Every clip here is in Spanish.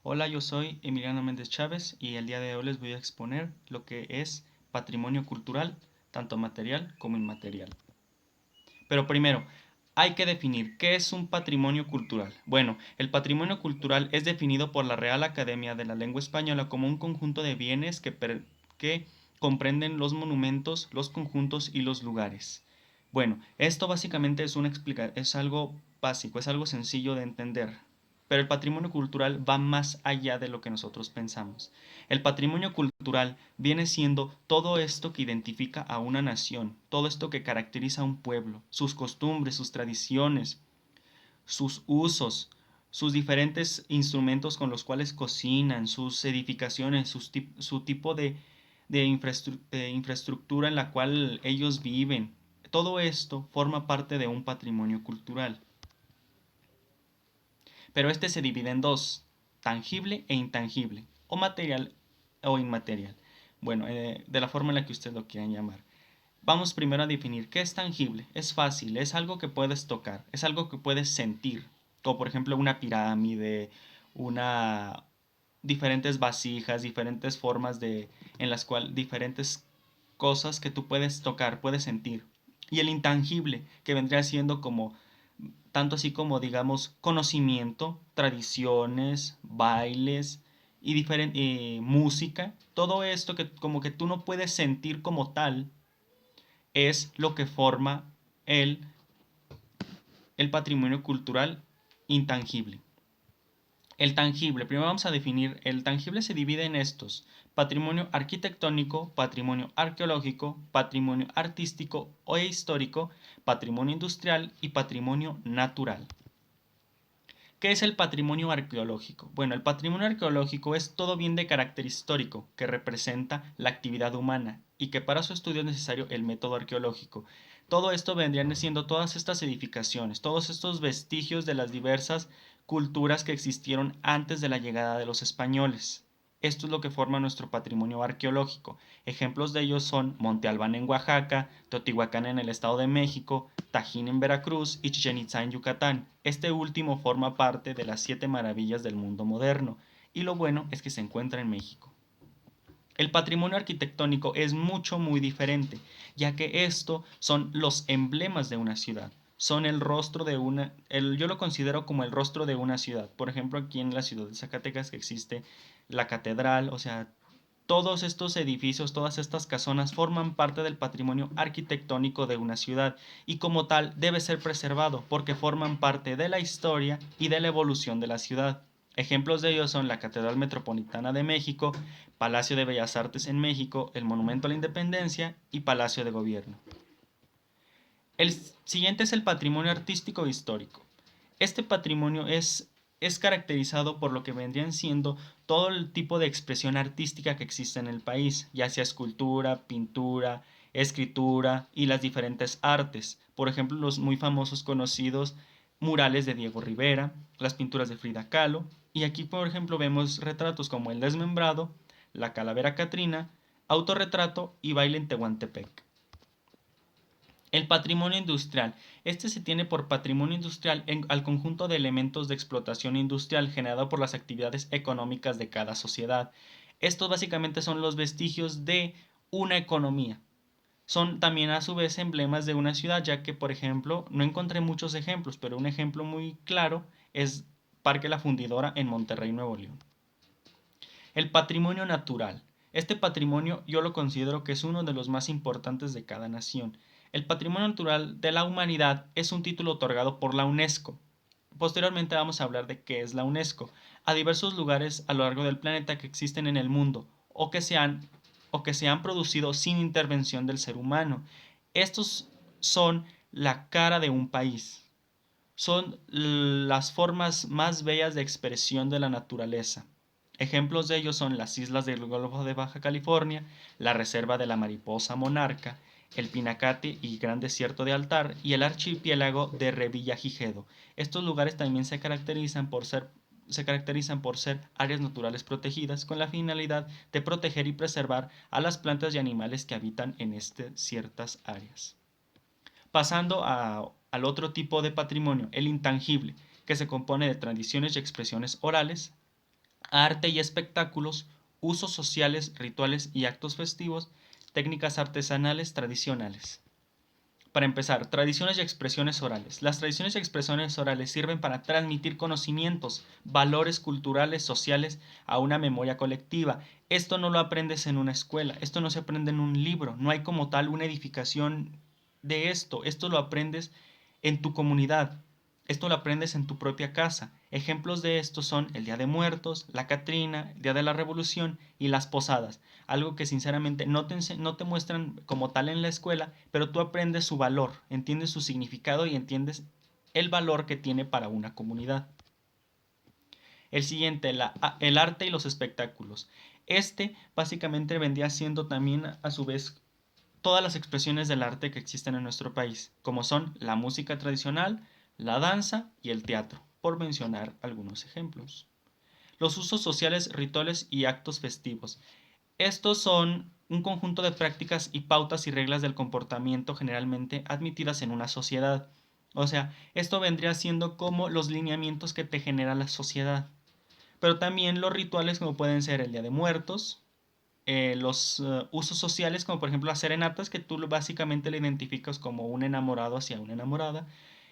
Hola, yo soy Emiliano Méndez Chávez y el día de hoy les voy a exponer lo que es patrimonio cultural, tanto material como inmaterial. Pero primero, hay que definir qué es un patrimonio cultural. Bueno, el patrimonio cultural es definido por la Real Academia de la Lengua Española como un conjunto de bienes que comprenden los monumentos, los conjuntos y los lugares. Bueno, esto básicamente es algo básico, es algo sencillo de entender. Pero el patrimonio cultural va más allá de lo que nosotros pensamos. El patrimonio cultural viene siendo todo esto que identifica a una nación, todo esto que caracteriza a un pueblo, sus costumbres, sus tradiciones, sus usos, sus diferentes instrumentos con los cuales cocinan, sus edificaciones, su tipo de infraestructura en la cual ellos viven. Todo esto forma parte de un patrimonio cultural. Pero este se divide en dos, tangible e intangible, o material o inmaterial. Bueno, de la forma en la que ustedes lo quieran llamar. Vamos primero a definir qué es tangible. Es fácil, es algo que puedes tocar, es algo que puedes sentir, como por ejemplo una pirámide, una diferentes vasijas, diferentes formas en las cuales diferentes cosas que tú puedes tocar, puedes sentir. Y el intangible, que vendría siendo como tanto así como digamos conocimiento, tradiciones, bailes y diferente música, todo esto que como que tú no puedes sentir como tal es lo que forma el, el patrimonio cultural intangible. El tangible, primero vamos a definir, el tangible se divide en estos: patrimonio arquitectónico, patrimonio arqueológico, patrimonio artístico o histórico, patrimonio industrial y patrimonio natural. ¿Qué es el patrimonio arqueológico? Bueno, el patrimonio arqueológico es todo bien de carácter histórico que representa la actividad humana y que para su estudio es necesario el método arqueológico. Todo esto vendrían siendo todas estas edificaciones, todos estos vestigios de las diversas culturas que existieron antes de la llegada de los españoles. Esto es lo que forma nuestro patrimonio arqueológico. Ejemplos de ellos son Monte Albán en Oaxaca, Teotihuacán en el Estado de México, Tajín en Veracruz y Chichén Itzá en Yucatán. Este último forma parte de las 7 maravillas del mundo moderno, y lo bueno es que se encuentra en México. El patrimonio arquitectónico es muy diferente, ya que esto son los emblemas de una ciudad. Son el rostro de yo lo considero como el rostro de una ciudad. Por ejemplo, aquí en la ciudad de Zacatecas que existe la catedral, o sea, todos estos edificios, todas estas casonas forman parte del patrimonio arquitectónico de una ciudad y como tal debe ser preservado porque forman parte de la historia y de la evolución de la ciudad. Ejemplos de ellos son la Catedral Metropolitana de México, Palacio de Bellas Artes en México, el Monumento a la Independencia y Palacio de Gobierno. El siguiente es el patrimonio artístico e histórico. Este patrimonio es caracterizado por lo que vendrían siendo todo el tipo de expresión artística que existe en el país, ya sea escultura, pintura, escritura y las diferentes artes. Por ejemplo, los muy famosos conocidos murales de Diego Rivera, las pinturas de Frida Kahlo, y aquí por ejemplo vemos retratos como El Desmembrado, La Calavera Catrina, Autorretrato y Baile en Tehuantepec. El patrimonio industrial. Este se tiene por patrimonio industrial al conjunto de elementos de explotación industrial generado por las actividades económicas de cada sociedad. Estos básicamente son los vestigios de una economía. Son también a su vez emblemas de una ciudad, ya que, por ejemplo, no encontré muchos ejemplos, pero un ejemplo muy claro es Parque La Fundidora en Monterrey, Nuevo León. El patrimonio natural. Este patrimonio yo lo considero que es uno de los más importantes de cada nación. El patrimonio natural de la humanidad es un título otorgado por la UNESCO. Posteriormente vamos a hablar de qué es la UNESCO, a diversos lugares a lo largo del planeta que existen en el mundo o que se han producido sin intervención del ser humano. Estos son la cara de un país. Son las formas más bellas de expresión de la naturaleza. Ejemplos de ellos son las islas del Golfo de Baja California, la Reserva de la Mariposa Monarca, el Pinacate y Gran Desierto de Altar y el archipiélago de Revillagigedo. Estos lugares también se caracterizan por ser áreas naturales protegidas con la finalidad de proteger y preservar a las plantas y animales que habitan en ciertas áreas. Pasando al otro tipo de patrimonio, el intangible, que se compone de tradiciones y expresiones orales, arte y espectáculos, usos sociales, rituales y actos festivos, técnicas artesanales tradicionales. Para empezar, tradiciones y expresiones orales. Las tradiciones y expresiones orales sirven para transmitir conocimientos, valores culturales, sociales a una memoria colectiva. Esto no lo aprendes en una escuela, esto no se aprende en un libro, no hay como tal una edificación de esto, esto lo aprendes en tu comunidad, esto lo aprendes en tu propia casa. Ejemplos de esto son el Día de Muertos, la Catrina, el Día de la Revolución y las posadas. Algo que sinceramente no te muestran como tal en la escuela, pero tú aprendes su valor, entiendes su significado y entiendes el valor que tiene para una comunidad. El siguiente, el arte y los espectáculos. Este básicamente vendría siendo también a su vez todas las expresiones del arte que existen en nuestro país, como son la música tradicional, la danza y el teatro, por mencionar algunos ejemplos. Los usos sociales, rituales y actos festivos. Estos son un conjunto de prácticas y pautas y reglas del comportamiento generalmente admitidas en una sociedad. O sea, esto vendría siendo como los lineamientos que te genera la sociedad. Pero también los rituales como pueden ser el Día de Muertos, los usos sociales como por ejemplo las serenatas que tú básicamente le identificas como un enamorado hacia una enamorada,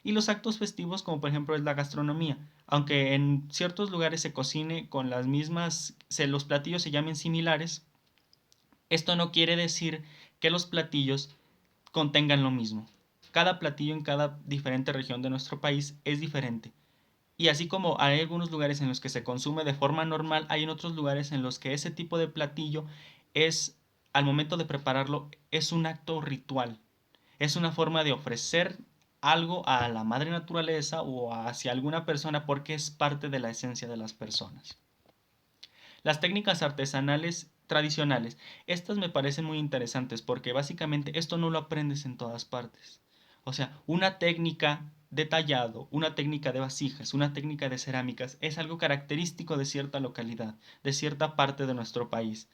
y los actos festivos como por ejemplo es la gastronomía, aunque en ciertos lugares se cocine con las mismas, los platillos se llamen similares, esto no quiere decir que los platillos contengan lo mismo. Cada platillo en cada diferente región de nuestro país es diferente. Y así como hay algunos lugares en los que se consume de forma normal, hay en otros lugares en los que ese tipo de platillo es, al momento de prepararlo, es un acto ritual. Es una forma de ofrecer algo a la madre naturaleza o hacia alguna persona porque es parte de la esencia de las personas. Las técnicas artesanales tradicionales. Estas me parecen muy interesantes porque básicamente esto no lo aprendes en todas partes. O sea, una técnica de tallado, una técnica de vasijas, una técnica de cerámicas es algo característico de cierta localidad, de cierta parte de nuestro país.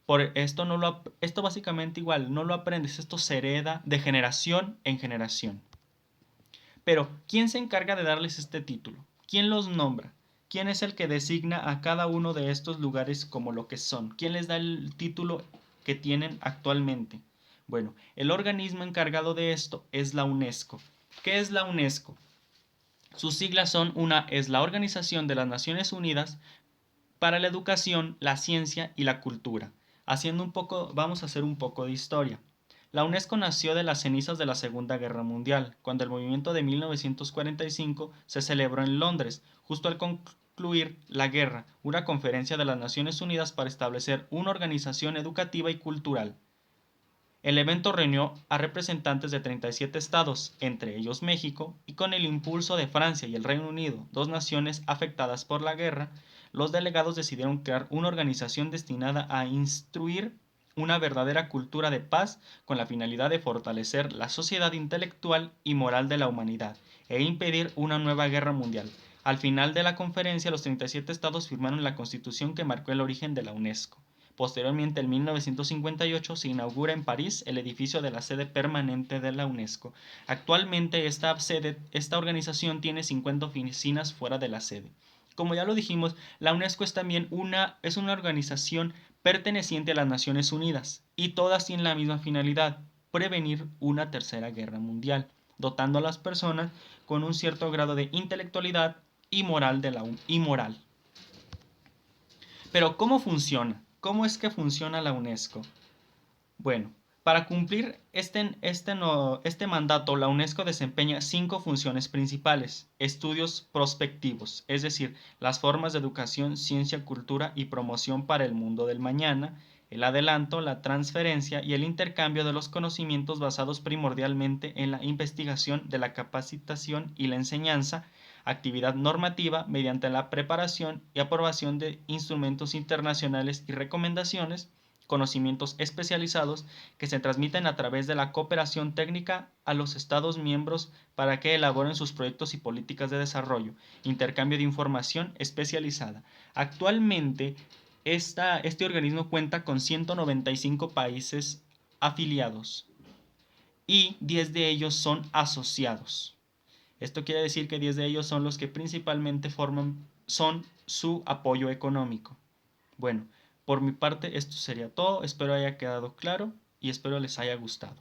Por esto esto básicamente igual no lo aprendes, esto se hereda de generación en generación. Pero, ¿quién se encarga de darles este título? ¿Quién los nombra? ¿Quién es el que designa a cada uno de estos lugares como lo que son? ¿Quién les da el título que tienen actualmente? Bueno, el organismo encargado de esto es la UNESCO. ¿Qué es la UNESCO? Sus siglas son es la Organización de las Naciones Unidas para la Educación, la Ciencia y la Cultura. Vamos a hacer un poco de historia. La UNESCO nació de las cenizas de la Segunda Guerra Mundial, cuando el movimiento de 1945 se celebró en Londres, justo al concluir la guerra, una conferencia de las Naciones Unidas para establecer una organización educativa y cultural. El evento reunió a representantes de 37 estados, entre ellos México, y con el impulso de Francia y el Reino Unido, dos naciones afectadas por la guerra, los delegados decidieron crear una organización destinada a instruir una verdadera cultura de paz con la finalidad de fortalecer la sociedad intelectual y moral de la humanidad e impedir una nueva guerra mundial. Al final de la conferencia, los 37 estados firmaron la constitución que marcó el origen de la UNESCO. Posteriormente, en 1958, se inaugura en París el edificio de la sede permanente de la UNESCO. Actualmente, esta organización tiene 50 oficinas fuera de la sede. Como ya lo dijimos, la UNESCO es una organización perteneciente a las Naciones Unidas y todas tienen la misma finalidad: prevenir una tercera guerra mundial, dotando a las personas con un cierto grado de intelectualidad y moral. Pero ¿cómo funciona? ¿Cómo es que funciona la UNESCO? Bueno, para cumplir este mandato, la UNESCO desempeña 5 funciones principales: estudios prospectivos, es decir, las formas de educación, ciencia, cultura y promoción para el mundo del mañana; el adelanto, la transferencia y el intercambio de los conocimientos basados primordialmente en la investigación, de la capacitación y la enseñanza; actividad normativa, mediante la preparación y aprobación de instrumentos internacionales y recomendaciones; conocimientos especializados que se transmiten a través de la cooperación técnica a los Estados miembros para que elaboren sus proyectos y políticas de desarrollo; intercambio de información especializada. Actualmente, este organismo cuenta con 195 países afiliados y 10 de ellos son asociados. Esto quiere decir que 10 de ellos son los que principalmente son su apoyo económico. Bueno, por mi parte esto sería todo, espero haya quedado claro y espero les haya gustado.